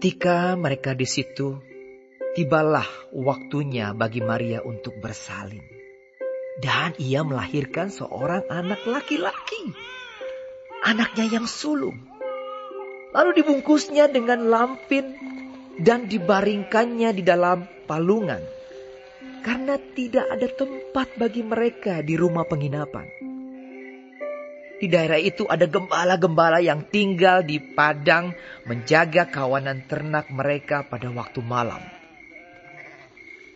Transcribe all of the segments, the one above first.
Ketika mereka di situ, tibalah waktunya bagi Maria untuk bersalin. Dan ia melahirkan seorang anak laki-laki, anaknya yang sulung. Lalu dibungkusnya dengan lampin dan dibaringkannya di dalam palungan, karena tidak ada tempat bagi mereka di rumah penginapan. Di daerah itu ada gembala-gembala yang tinggal di padang menjaga kawanan ternak mereka pada waktu malam.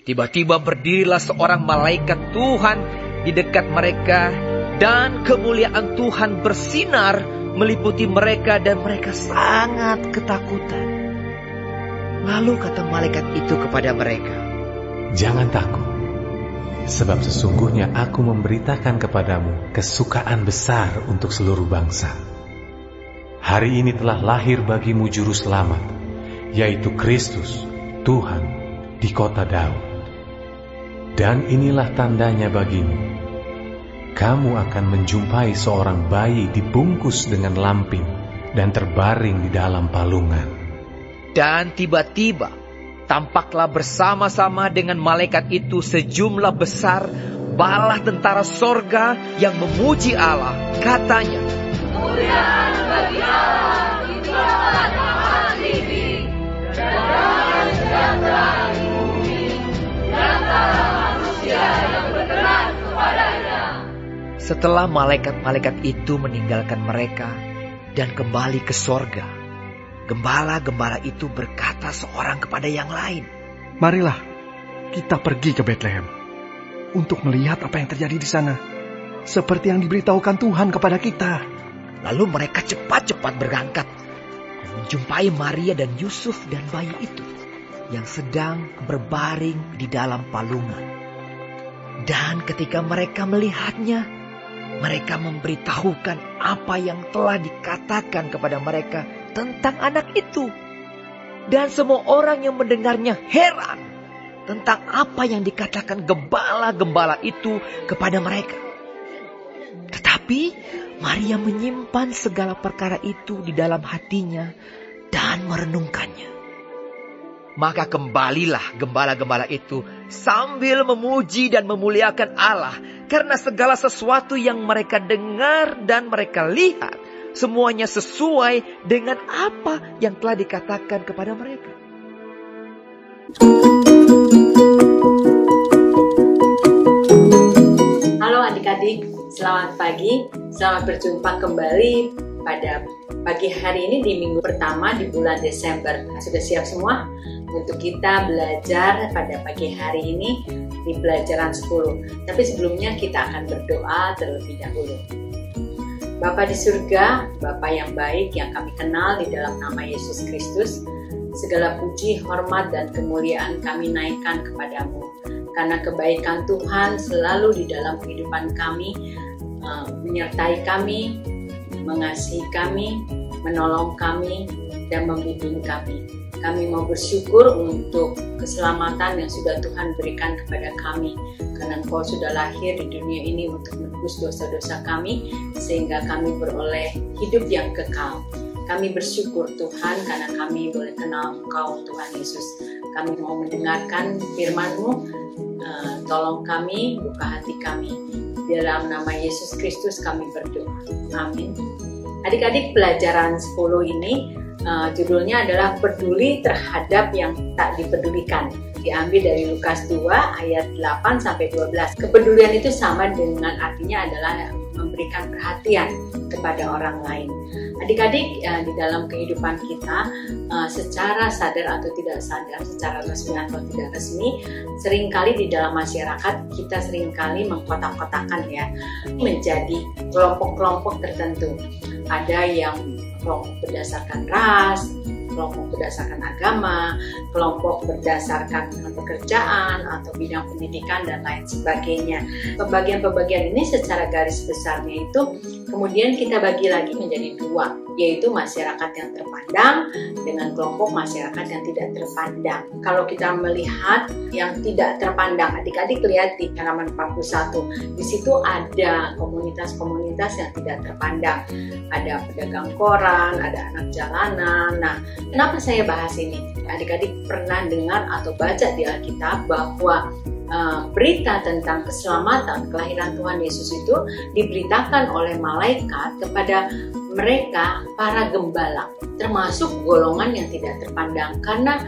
Tiba-tiba berdirilah seorang malaikat Tuhan di dekat mereka, dan kemuliaan Tuhan bersinar meliputi mereka dan mereka sangat ketakutan. Lalu kata malaikat itu kepada mereka, "Jangan takut, sebab sesungguhnya aku memberitakan kepadamu kesukaan besar untuk seluruh bangsa. Hari ini telah lahir bagimu juru selamat, yaitu Kristus, Tuhan, di kota Daud. Dan inilah tandanya bagimu. Kamu akan menjumpai seorang bayi dibungkus dengan lampin dan terbaring di dalam palungan." Dan tiba-tiba tampaklah bersama-sama dengan malaikat itu sejumlah besar bala tentara sorga yang memuji Allah. Katanya, "Kemuliaan bagi Allah di tempat tinggi, dan damai sejahtera di bumi, di antara manusia yang berkenan kepadanya." Setelah malaikat-malaikat itu meninggalkan mereka dan kembali ke sorga, gembala-gembala itu berkata seorang kepada yang lain, "Marilah kita pergi ke Betlehem untuk melihat apa yang terjadi di sana, seperti yang diberitahukan Tuhan kepada kita." Lalu mereka cepat-cepat berangkat dan menjumpai Maria dan Yusuf dan bayi itu yang sedang berbaring di dalam palungan. Dan ketika mereka melihatnya, mereka memberitahukan apa yang telah dikatakan kepada mereka tentang anak itu. Dan semua orang yang mendengarnya heran tentang apa yang dikatakan gembala-gembala itu kepada mereka. Tetapi Maria menyimpan segala perkara itu di dalam hatinya dan merenungkannya. Maka kembalilah gembala-gembala itu sambil memuji dan memuliakan Allah, karena segala sesuatu yang mereka dengar dan mereka lihat semuanya sesuai dengan apa yang telah dikatakan kepada mereka. Halo adik-adik, selamat pagi. Selamat berjumpa kembali pada pagi hari ini di minggu pertama di bulan Desember. Sudah siap semua untuk kita belajar pada pagi hari ini di pelajaran 10. Tapi sebelumnya kita akan berdoa terlebih dahulu. Bapa di surga, Bapa yang baik yang kami kenal di dalam nama Yesus Kristus, segala puji, hormat, dan kemuliaan kami naikkan kepadamu. Karena kebaikan Tuhan selalu di dalam kehidupan kami, menyertai kami, mengasihi kami, menolong kami, dan membimbing kami. Kami mau bersyukur untuk keselamatan yang sudah Tuhan berikan kepada kami. Karena Engkau sudah lahir di dunia ini untuk menebus dosa-dosa kami, sehingga kami beroleh hidup yang kekal. Kami bersyukur Tuhan karena kami boleh kenal Engkau Tuhan Yesus. Kami mau mendengarkan firman-Mu, tolong kami, buka hati kami. Di dalam nama Yesus Kristus kami berdoa. Amin. Adik-adik, pelajaran 10 ini judulnya adalah peduli terhadap yang tak dipedulikan. Diambil dari Lukas 2 ayat 8 sampai 12. Kepedulian itu sama dengan artinya adalah memberikan perhatian kepada orang lain. Adik-adik, di dalam kehidupan kita secara sadar atau tidak sadar, secara resmi atau tidak resmi, seringkali di dalam masyarakat kita seringkali mengkotak-kotakan ya, menjadi kelompok-kelompok tertentu. Ada yang kelompok berdasarkan ras, kelompok berdasarkan agama, kelompok berdasarkan pekerjaan atau bidang pendidikan dan lain sebagainya. Pembagian-pembagian ini secara garis besarnya itu Kemudian kita bagi lagi menjadi dua, yaitu masyarakat yang terpandang dengan kelompok masyarakat yang tidak terpandang. Kalau kita melihat yang tidak terpandang, adik-adik lihat di halaman 41, di situ ada komunitas-komunitas yang tidak terpandang. Ada pedagang koran, ada anak jalanan. Nah, kenapa saya bahas ini? Adik-adik pernah dengar atau baca di Alkitab bahwa berita tentang keselamatan kelahiran Tuhan Yesus itu diberitakan oleh malaikat kepada mereka para gembala, termasuk golongan yang tidak terpandang, karena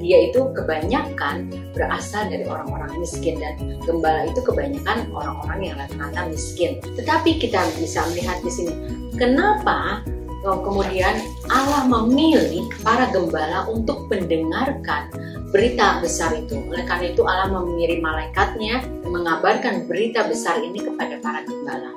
dia itu kebanyakan berasal dari orang-orang miskin, dan gembala itu kebanyakan orang-orang yang rata-rata miskin. Tetapi kita bisa melihat di sini kenapa kemudian Allah memilih para gembala untuk mendengarkan berita besar itu. Oleh karena itu Allah mengirim malaikatnya mengabarkan berita besar ini kepada para gembala.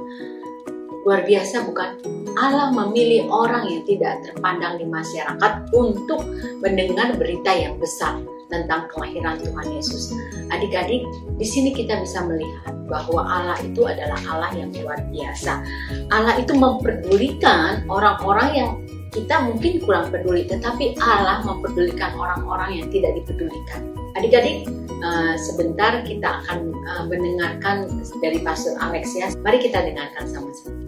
Luar biasa bukan? Allah memilih orang yang tidak terpandang di masyarakat untuk mendengar berita yang besar tentang kelahiran Tuhan Yesus. Adik-adik, di sini kita bisa melihat bahwa Allah itu adalah Allah yang luar biasa. Allah itu memperdulikan orang-orang yang kita mungkin kurang peduli, tetapi Allah mempedulikan orang-orang yang tidak dipedulikan. Adik-adik, sebentar kita akan mendengarkan dari Pastor Alex ya. Mari kita dengarkan sama-sama.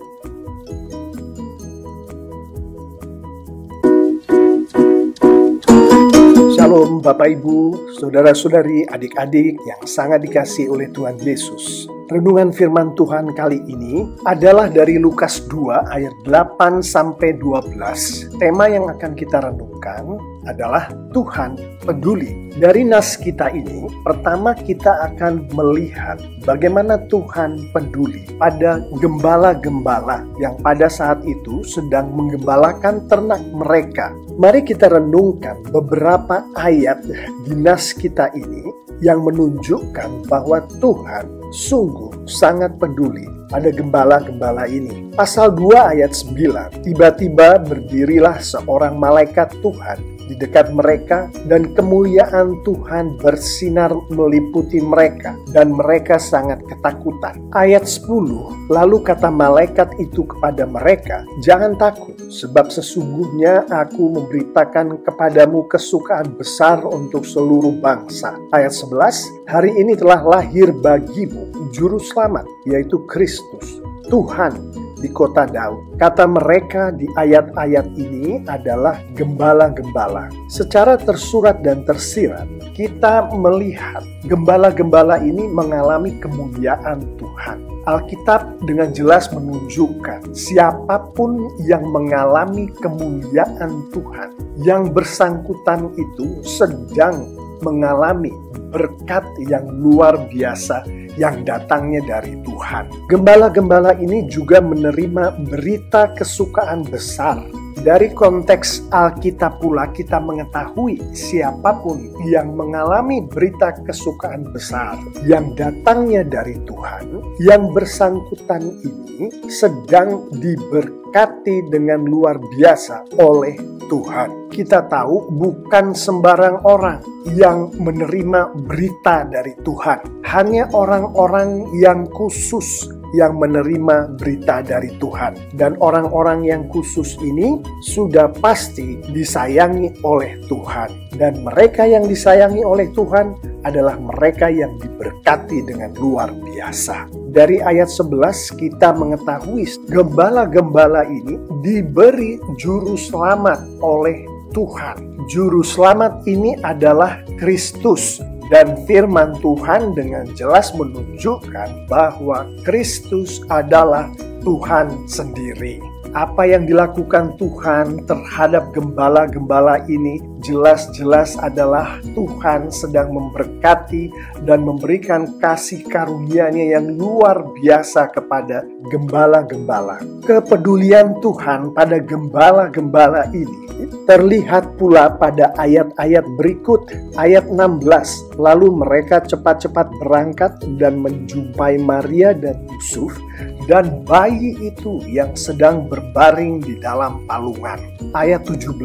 Shalom Bapak Ibu, Saudara-saudari, adik-adik yang sangat dikasihi oleh Tuhan Yesus. Renungan firman Tuhan kali ini adalah dari Lukas 2 ayat 8-12. Tema yang akan kita renungkan adalah Tuhan peduli. Dari nas kita ini, pertama kita akan melihat bagaimana Tuhan peduli pada gembala-gembala yang pada saat itu sedang menggembalakan ternak mereka. Mari kita renungkan beberapa ayat di nas kita ini yang menunjukkan bahwa Tuhan sungguh sangat peduli pada gembala-gembala ini. Pasal 2 ayat 9, tiba-tiba berdirilah seorang malaikat Tuhan di dekat mereka, dan kemuliaan Tuhan bersinar meliputi mereka, dan mereka sangat ketakutan. Ayat 10, lalu kata malaikat itu kepada mereka, jangan takut, sebab sesungguhnya aku memberitakan kepadamu kesukaan besar untuk seluruh bangsa. Ayat 11, hari ini telah lahir bagimu juru selamat, yaitu Kristus, Tuhan di kota Daud. Kata mereka di ayat-ayat ini adalah gembala-gembala. Secara tersurat dan tersirat, kita melihat gembala-gembala ini mengalami kemuliaan Tuhan. Alkitab dengan jelas menunjukkan siapapun yang mengalami kemuliaan Tuhan, yang bersangkutan itu sedang mengalami berkat yang luar biasa yang datangnya dari Tuhan. Gembala-gembala ini juga menerima berita kesukaan besar. Dari konteks Alkitab pula kita mengetahui siapapun yang mengalami berita kesukaan besar yang datangnya dari Tuhan, yang bersangkutan ini sedang diberkati dengan luar biasa oleh Tuhan. Kita tahu bukan sembarang orang yang menerima berita dari Tuhan. Hanya orang-orang yang khusus yang menerima berita dari Tuhan. Dan orang-orang yang khusus ini sudah pasti disayangi oleh Tuhan. Dan mereka yang disayangi oleh Tuhan adalah mereka yang diberkati dengan luar biasa. Dari ayat 11 kita mengetahui gembala-gembala ini diberi juru selamat oleh Tuhan. Juru selamat ini adalah Kristus. Dan firman Tuhan dengan jelas menunjukkan bahwa Kristus adalah Tuhan sendiri. Apa yang dilakukan Tuhan terhadap gembala-gembala ini jelas-jelas adalah Tuhan sedang memberkati dan memberikan kasih karunia-Nya yang luar biasa kepada gembala-gembala. Kepedulian Tuhan pada gembala-gembala ini terlihat pula pada ayat-ayat berikut. Ayat 16, lalu mereka cepat-cepat berangkat dan menjumpai Maria dan Yusuf dan bayi itu yang sedang berbaring di dalam palungan. Ayat 17,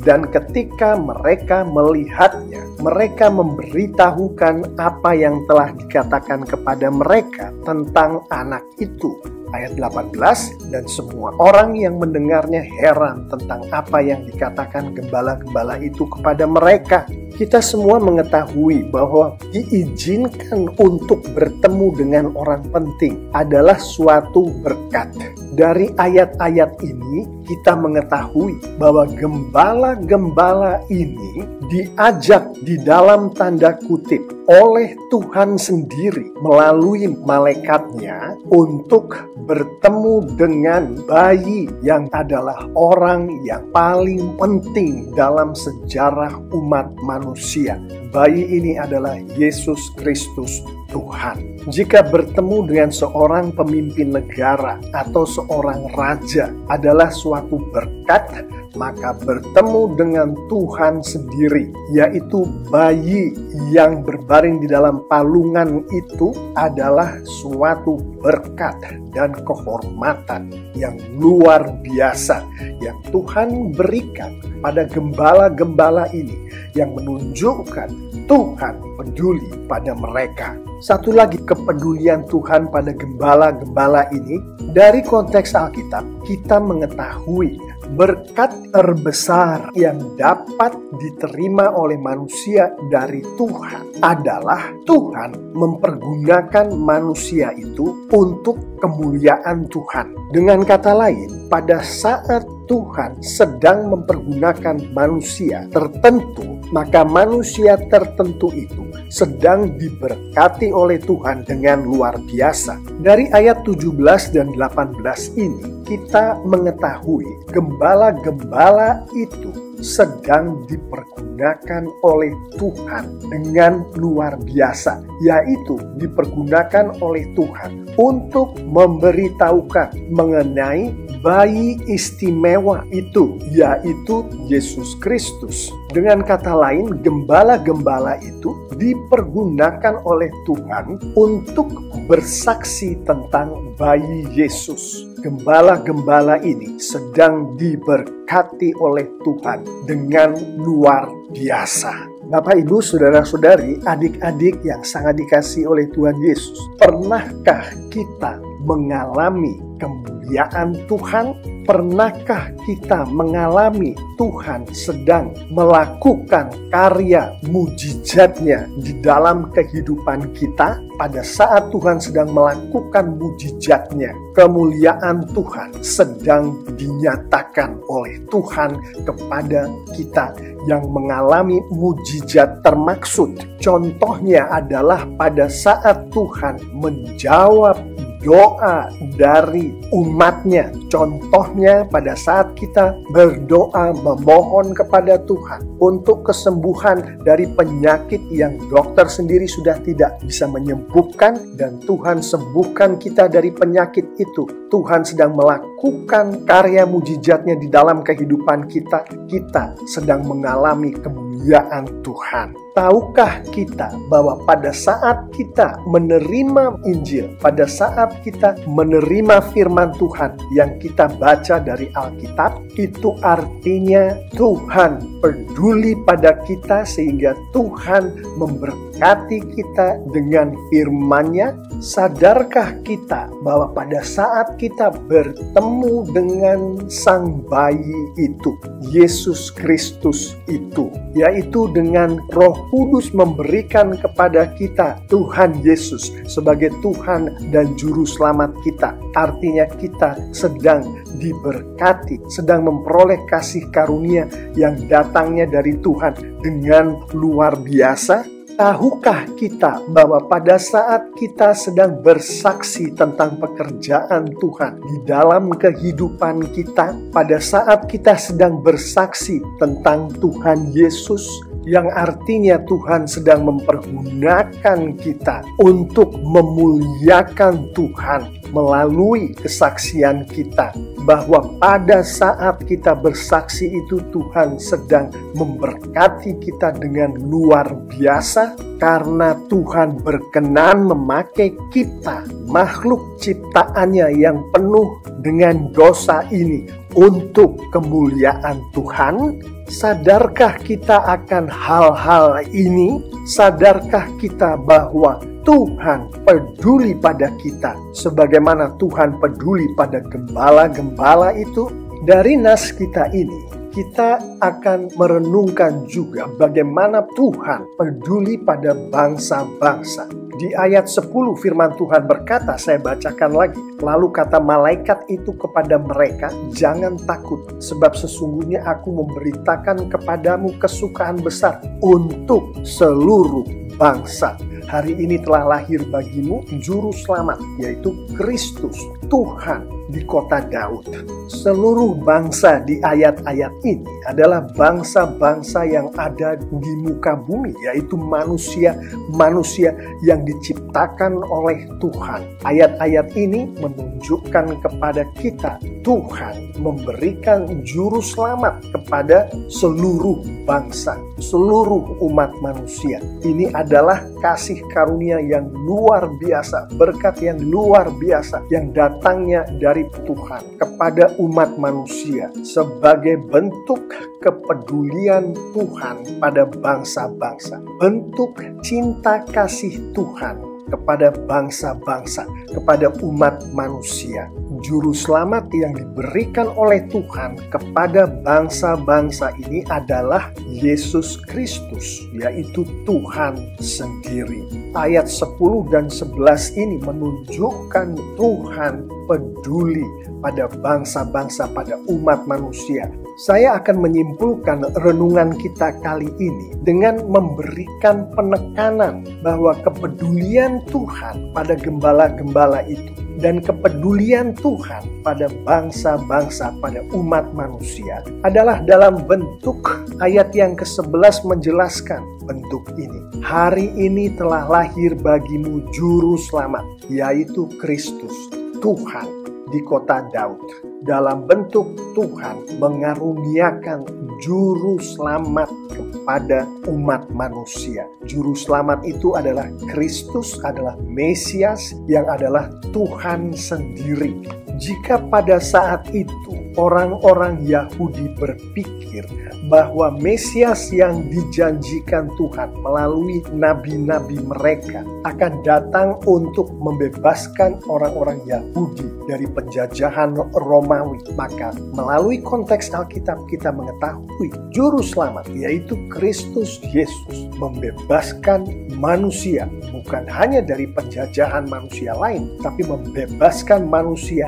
dan ketika mereka melihatnya, mereka memberitahukan apa yang telah dikatakan kepada mereka tentang anak itu. ayat 18, dan semua orang yang mendengarnya heran tentang apa yang dikatakan gembala-gembala itu kepada mereka. Kita semua mengetahui bahwa diizinkan untuk bertemu dengan orang penting adalah suatu berkat. Dari ayat-ayat ini kita mengetahui bahwa gembala-gembala ini diajak di dalam tanda kutip oleh Tuhan sendiri melalui malaikatnya untuk bertemu dengan bayi yang adalah orang yang paling penting dalam sejarah umat manusia. Bayi ini adalah Yesus Kristus Tuhan. Jika bertemu dengan seorang pemimpin negara atau seorang raja adalah suatu berkat, maka bertemu dengan Tuhan sendiri, yaitu bayi yang berbaring di dalam palungan itu adalah suatu berkat dan kehormatan yang luar biasa yang Tuhan berikan pada gembala-gembala ini, yang menunjukkan Tuhan peduli pada mereka. Satu lagi kepedulian Tuhan pada gembala-gembala ini, dari konteks Alkitab kita mengetahui berkat terbesar yang dapat diterima oleh manusia dari Tuhan adalah Tuhan mempergunakan manusia itu untuk kemuliaan Tuhan. Dengan kata lain, pada saat Tuhan sedang mempergunakan manusia tertentu, maka manusia tertentu itu sedang diberkati oleh Tuhan dengan luar biasa. Dari ayat 17 dan 18 ini kita mengetahui gembala-gembala itu sedang dipergunakan oleh Tuhan dengan luar biasa, yaitu dipergunakan oleh Tuhan untuk memberitahukan mengenai bayi istimewa itu, yaitu Yesus Kristus. Dengan kata lain, gembala-gembala itu dipergunakan oleh Tuhan untuk bersaksi tentang bayi Yesus. Gembala-gembala ini sedang diberkati oleh Tuhan dengan luar biasa. Bapak, Ibu, saudara-saudari, adik-adik yang sangat dikasihi oleh Tuhan Yesus, pernahkah kita mengalami kemuliaan Tuhan? Pernahkah kita mengalami Tuhan sedang melakukan karya mujizatnya di dalam kehidupan kita? Pada saat Tuhan sedang melakukan mujizatnya, kemuliaan Tuhan sedang dinyatakan oleh Tuhan kepada kita yang mengalami mujizat termaksud. Contohnya adalah pada saat Tuhan menjawab doa dari umatnya. Contohnya pada saat kita berdoa memohon kepada Tuhan untuk kesembuhan dari penyakit yang dokter sendiri sudah tidak bisa menyembuhkan, dan Tuhan sembuhkan kita dari penyakit itu. Tuhan sedang melakukan karya mujizatnya di dalam kehidupan kita. Kita sedang mengalami kemuliaan Tuhan. Tahukah kita bahwa pada saat kita menerima Injil, pada saat kita menerima firman Tuhan yang kita baca dari Alkitab, itu artinya Tuhan peduli pada kita sehingga Tuhan memberkati kita dengan firman-Nya. Sadarkah kita bahwa pada saat kita bertemu dengan sang bayi itu, Yesus Kristus itu, yaitu dengan Roh Kudus memberikan kepada kita Tuhan Yesus sebagai Tuhan dan Juru Selamat kita. Artinya kita sedang diberkati, sedang memperoleh kasih karunia yang datangnya dari Tuhan dengan luar biasa. Tahukah kita bahwa pada saat kita sedang bersaksi tentang pekerjaan Tuhan di dalam kehidupan kita, pada saat kita sedang bersaksi tentang Tuhan Yesus, yang artinya Tuhan sedang mempergunakan kita untuk memuliakan Tuhan melalui kesaksian kita, bahwa pada saat kita bersaksi itu Tuhan sedang memberkati kita dengan luar biasa, karena Tuhan berkenan memakai kita, makhluk ciptaannya yang penuh dengan dosa ini, untuk kemuliaan Tuhan. Sadarkah kita akan hal-hal ini? Sadarkah kita bahwa Tuhan peduli pada kita sebagaimana Tuhan peduli pada gembala-gembala itu. Dari nas kita ini kita akan merenungkan juga bagaimana Tuhan peduli pada bangsa-bangsa. Di ayat 10 firman Tuhan berkata, saya bacakan lagi. Lalu kata malaikat itu kepada mereka, jangan takut, sebab sesungguhnya aku memberitakan kepadamu kesukaan besar untuk seluruh bangsa. Hari ini telah lahir bagimu juru selamat, yaitu Kristus, Tuhan di kota Daud. Seluruh bangsa di ayat-ayat ini adalah bangsa-bangsa yang ada di muka bumi, yaitu manusia yang diciptakan oleh Tuhan. Ayat-ayat ini menunjukkan kepada kita Tuhan memberikan juru selamat kepada seluruh bangsa, seluruh umat manusia. Ini adalah kasih karunia yang luar biasa, berkat yang luar biasa yang datangnya dari Tuhan kepada umat manusia sebagai bentuk kepedulian Tuhan pada bangsa-bangsa, bentuk cinta kasih Tuhan kepada bangsa-bangsa, kepada umat manusia. Juru selamat yang diberikan oleh Tuhan kepada bangsa-bangsa ini adalah Yesus Kristus, yaitu Tuhan sendiri. Ayat 10 dan 11 ini menunjukkan Tuhan peduli pada bangsa-bangsa, pada umat manusia. Saya akan menyimpulkan renungan kita kali ini dengan memberikan penekanan bahwa kepedulian Tuhan pada gembala-gembala itu dan kepedulian Tuhan pada bangsa-bangsa, pada umat manusia adalah dalam bentuk ayat yang ke-11 menjelaskan bentuk ini. Hari ini telah lahir bagimu juru selamat, yaitu Kristus, Tuhan di kota Daud. Dalam bentuk Tuhan mengaruniakan juru selamat kepada umat manusia. Juru selamat itu adalah Kristus, adalah Mesias yang adalah Tuhan sendiri. Jika pada saat itu orang-orang Yahudi berpikir bahwa Mesias yang dijanjikan Tuhan melalui nabi-nabi mereka akan datang untuk membebaskan orang-orang Yahudi dari penjajahan Romawi, maka melalui konteks Alkitab kita mengetahui juru selamat yaitu Kristus Yesus membebaskan manusia bukan hanya dari penjajahan manusia lain, tapi membebaskan manusia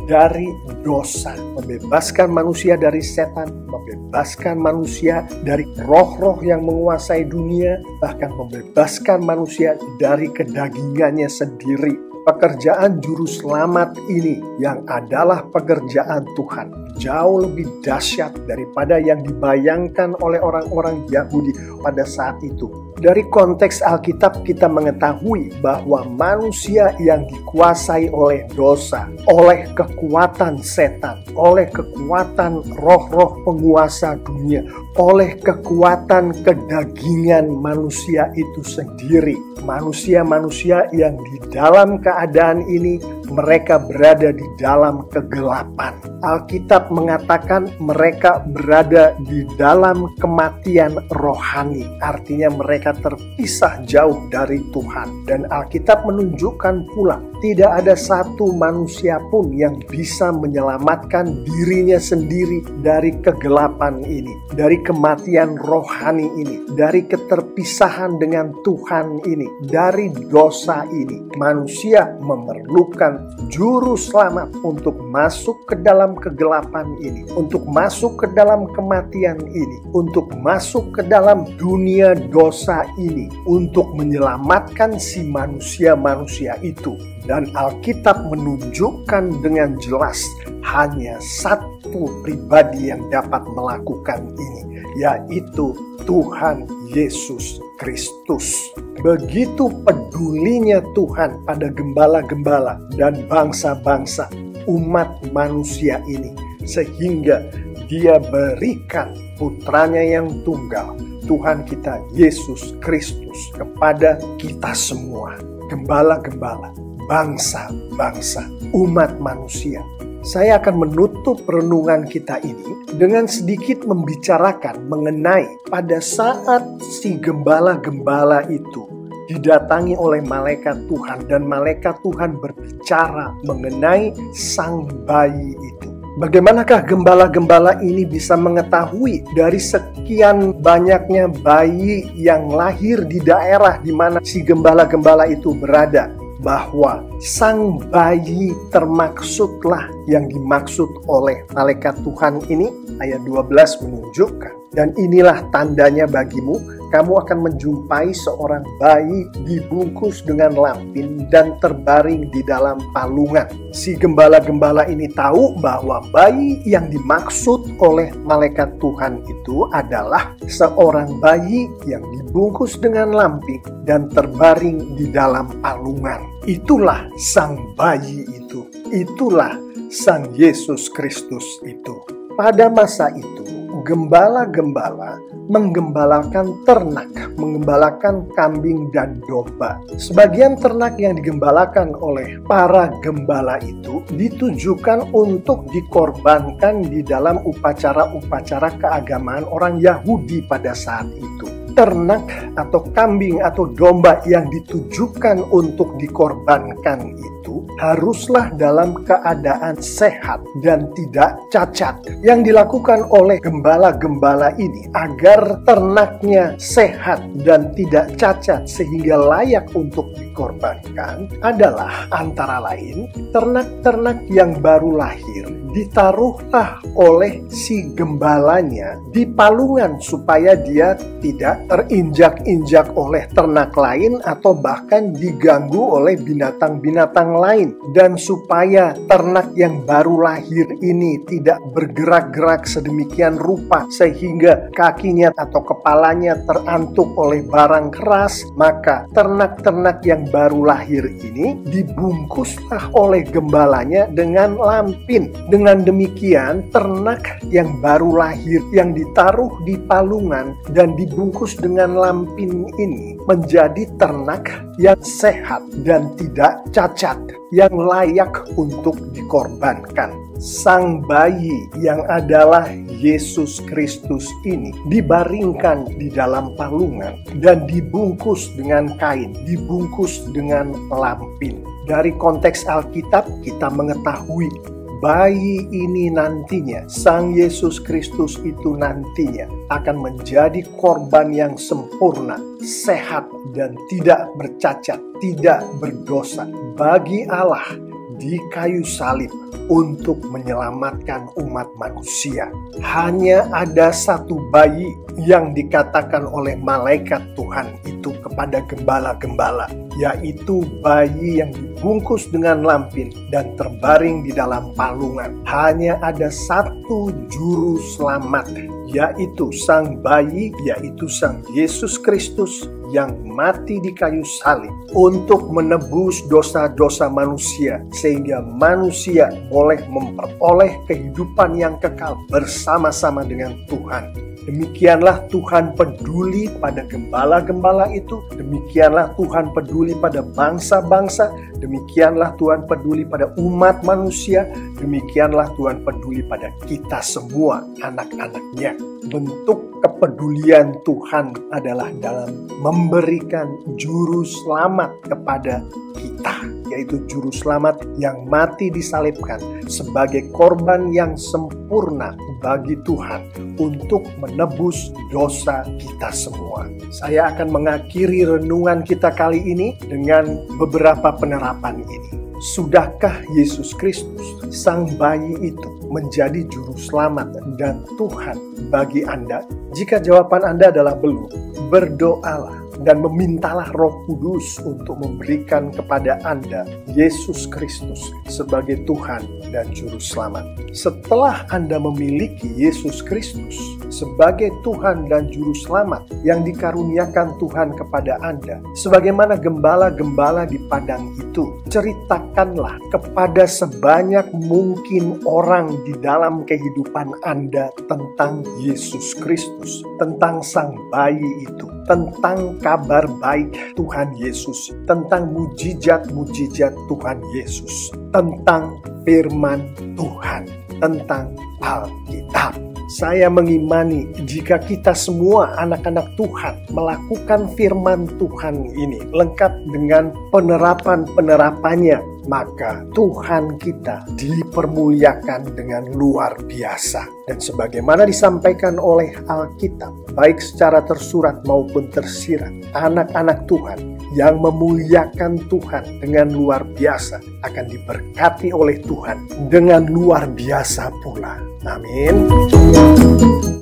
dari dosa, membebaskan manusia dari setan, membebaskan manusia dari roh-roh yang menguasai dunia, bahkan membebaskan manusia dari kedagingannya sendiri. Pekerjaan juru selamat ini yang adalah pekerjaan Tuhan jauh lebih dahsyat daripada yang dibayangkan oleh orang-orang Yahudi pada saat itu. Dari konteks Alkitab kita mengetahui bahwa manusia yang dikuasai oleh dosa, oleh kekuatan setan, oleh kekuatan roh-roh penguasa dunia, oleh kekuatan kedagingan manusia itu sendiri. Manusia-manusia yang di dalam keadaan ini mereka berada di dalam kegelapan. Alkitab mengatakan mereka berada di dalam kematian rohani. Artinya mereka terpisah jauh dari Tuhan. Dan Alkitab menunjukkan pula tidak ada satu manusia pun yang bisa menyelamatkan dirinya sendiri dari kegelapan ini, dari kematian rohani ini, dari keterpisahan dengan Tuhan ini, dari dosa ini. Manusia memerlukan juru selamat untuk masuk ke dalam kegelapan ini, untuk masuk ke dalam kematian ini, untuk masuk ke dalam dunia dosa ini, untuk menyelamatkan si manusia-manusia itu. Dan Alkitab menunjukkan dengan jelas hanya satu pribadi yang dapat melakukan ini, yaitu Tuhan Yesus Kristus. Begitu pedulinya Tuhan pada gembala-gembala dan bangsa-bangsa umat manusia ini, sehingga Dia berikan putranya yang tunggal, Tuhan kita Yesus Kristus, kepada kita semua, gembala-gembala, bangsa-bangsa, umat manusia. Saya akan menutup renungan kita ini dengan sedikit membicarakan mengenai pada saat si gembala-gembala itu didatangi oleh malaikat Tuhan dan malaikat Tuhan berbicara mengenai sang bayi itu. Bagaimanakah gembala-gembala ini bisa mengetahui dari sekian banyaknya bayi yang lahir di daerah di mana si gembala-gembala itu berada, bahwa sang bayi termaksudlah yang dimaksud oleh malaikat Tuhan ini? Ayat 12 menunjukkan, dan inilah tandanya bagimu, kamu akan menjumpai seorang bayi dibungkus dengan lampin dan terbaring di dalam palungan. Si gembala-gembala ini tahu bahwa bayi yang dimaksud oleh malaikat Tuhan itu adalah seorang bayi yang dibungkus dengan lampin dan terbaring di dalam palungan. Itulah sang bayi itu. Itulah sang Yesus Kristus itu. Pada masa itu, gembala-gembala menggembalakan ternak, menggembalakan kambing dan domba. Sebagian ternak yang digembalakan oleh para gembala itu ditujukan untuk dikorbankan di dalam upacara-upacara keagamaan orang Yahudi pada saat itu. Ternak atau kambing atau domba yang ditujukan untuk dikorbankan itu haruslah dalam keadaan sehat dan tidak cacat. Yang dilakukan oleh gembala-gembala ini agar ternaknya sehat dan tidak cacat sehingga layak untuk dikorbankan adalah antara lain ternak-ternak yang baru lahir ditaruhlah oleh si gembalanya di palungan supaya dia tidak terinjak-injak oleh ternak lain atau bahkan diganggu oleh binatang-binatang lain, dan supaya ternak yang baru lahir ini tidak bergerak-gerak sedemikian rupa sehingga kakinya atau kepalanya terantuk oleh barang keras, maka ternak-ternak yang baru lahir ini dibungkuslah oleh gembalanya dengan lampin. Dengan demikian, ternak yang baru lahir yang ditaruh di palungan dan dibungkus dengan lampin ini menjadi ternak yang sehat dan tidak cacat, yang layak untuk dikorbankan. Sang bayi yang adalah Yesus Kristus ini dibaringkan di dalam palungan dan dibungkus dengan kain, dibungkus dengan lampin. Dari konteks Alkitab kita mengetahui bayi ini nantinya, Sang Yesus Kristus itu nantinya akan menjadi korban yang sempurna, sehat dan tidak bercacat, tidak berdosa bagi Allah di kayu salib untuk menyelamatkan umat manusia. Hanya ada satu bayi yang dikatakan oleh malaikat Tuhan itu kepada gembala-gembala, yaitu bayi yang dibungkus dengan lampin dan terbaring di dalam palungan. Hanya ada satu juru selamat, yaitu sang bayi, yaitu sang Yesus Kristus yang mati di kayu salib untuk menebus dosa-dosa manusia, sehingga manusia boleh memperoleh kehidupan yang kekal bersama-sama dengan Tuhan. Demikianlah Tuhan peduli pada gembala-gembala itu, demikianlah Tuhan peduli pada bangsa-bangsa, demikianlah Tuhan peduli pada umat manusia, demikianlah Tuhan peduli pada kita semua, anak-anaknya. Bentuk kepedulian Tuhan adalah dalam memberikan juru selamat kepada kita, yaitu juru selamat yang mati disalibkan sebagai korban yang sempurna bagi Tuhan untuk menebus dosa kita semua. Saya akan mengakhiri renungan kita kali ini dengan beberapa penerapan ini. Sudahkah Yesus Kristus, sang bayi itu, menjadi juru selamat dan Tuhan bagi Anda? Jika jawaban Anda adalah belum, berdoalah dan memintalah Roh Kudus untuk memberikan kepada Anda Yesus Kristus sebagai Tuhan dan Juru Selamat. Setelah Anda memiliki Yesus Kristus sebagai Tuhan dan Juru Selamat yang dikaruniakan Tuhan kepada Anda, sebagaimana gembala-gembala di padang itu, ceritakanlah kepada sebanyak mungkin orang di dalam kehidupan Anda tentang Yesus Kristus, tentang sang bayi itu, tentang kabar baik Tuhan Yesus, tentang mujizat-mujizat Tuhan Yesus, tentang firman Tuhan, tentang Alkitab. Saya mengimani jika kita semua anak-anak Tuhan melakukan firman Tuhan ini lengkap dengan penerapan-penerapannya, maka Tuhan kita dipermuliakan dengan luar biasa. Dan sebagaimana disampaikan oleh Alkitab, baik secara tersurat maupun tersirat, anak-anak Tuhan yang memuliakan Tuhan dengan luar biasa akan diberkati oleh Tuhan dengan luar biasa pula. Amin.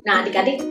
Nah, adik-adik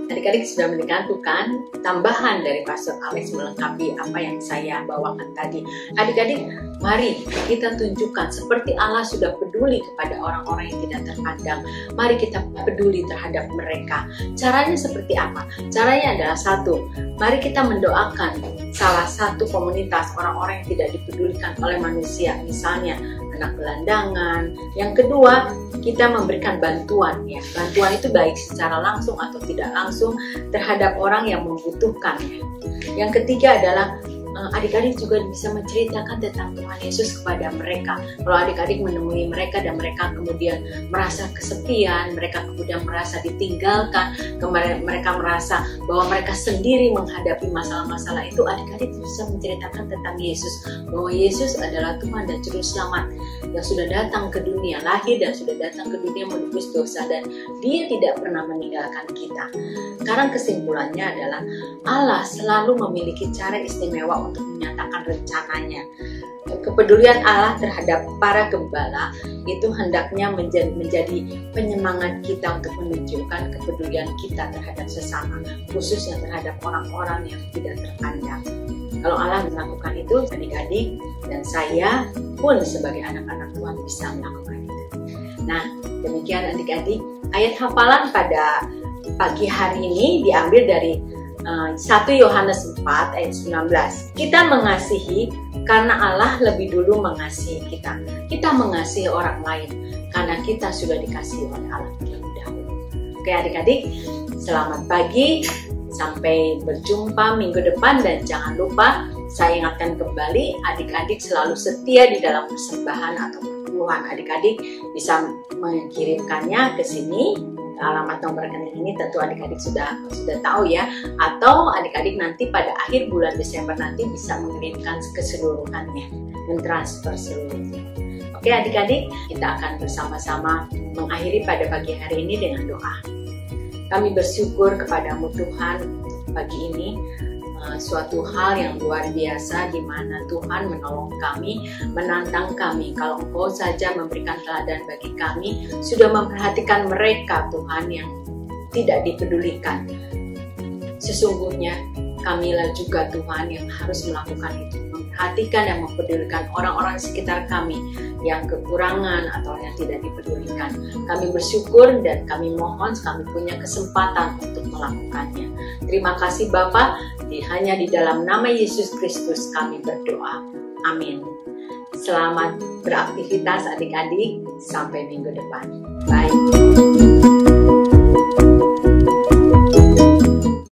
sudah mendengarkan bukan tambahan dari Pastor Alex melengkapi apa yang saya bawakan tadi. Adik-adik, mari kita tunjukkan seperti Allah sudah peduli kepada orang-orang yang tidak terpandang. Mari kita peduli terhadap mereka. Caranya seperti apa? Caranya adalah satu, mari kita mendoakan salah satu komunitas orang-orang yang tidak dipedulikan oleh manusia, misalnya anak gelandangan. Yang kedua, kita memberikan bantuan, ya. Bantuan itu baik secara langsung atau tidak langsung terhadap orang yang membutuhkan, ya. Yang ketiga adalah adik-adik juga bisa menceritakan tentang Tuhan Yesus kepada mereka. Kalau adik-adik menemui mereka dan mereka kemudian merasa kesepian, mereka kemudian merasa ditinggalkan, mereka merasa bahwa mereka sendiri menghadapi masalah-masalah itu, adik-adik bisa menceritakan tentang Yesus, bahwa Yesus adalah Tuhan dan Juru Selamat yang sudah datang ke dunia, lahir dan sudah datang ke dunia menebus dosa, dan Dia tidak pernah meninggalkan kita. Sekarang kesimpulannya adalah Allah selalu memiliki cara istimewa untuk menyatakan rencananya. Kepedulian Allah terhadap para gembala itu hendaknya menjadi penyemangat kita untuk menunjukkan kepedulian kita terhadap sesama, khususnya terhadap orang-orang yang tidak terpandang. Kalau Allah melakukan itu, adik-adik dan saya pun sebagai anak-anak Tuhan bisa melakukan itu. Nah, demikian adik-adik, ayat hafalan pada pagi hari ini diambil dari 1 Yohanes 4 ayat 19. Kita mengasihi karena Allah lebih dulu mengasihi kita. Kita mengasihi orang lain karena kita sudah dikasihi oleh Allah terlebih dahulu. Oke adik-adik, selamat pagi. Sampai berjumpa minggu depan, dan jangan lupa saya ingatkan kembali, adik-adik selalu setia di dalam persembahan atau perpuluhan. Adik-adik bisa mengirimkannya ke sini. Alamat nomor rekening ini tentu adik-adik sudah tahu ya, atau adik-adik nanti pada akhir bulan Desember nanti bisa mengirimkan keseluruhannya, mentransfer seluruhnya. Oke adik-adik, kita akan bersama-sama mengakhiri pada pagi hari ini dengan doa. Kami bersyukur kepadamu Tuhan pagi ini, suatu hal yang luar biasa di mana Tuhan menolong kami, menantang kami. Kalau Engkau saja memberikan teladan bagi kami, sudah memperhatikan mereka Tuhan yang tidak dipedulikan. Sesungguhnya kamilah juga Tuhan yang harus melakukan itu, memperhatikan dan mempedulikan orang-orang sekitar kami yang kekurangan atau yang tidak dipedulikan. Kami bersyukur dan kami mohon kami punya kesempatan untuk melakukannya. Terima kasih Bapa, hanya di dalam nama Yesus Kristus kami berdoa. Amin. Selamat beraktivitas adik-adik, sampai minggu depan. Bye.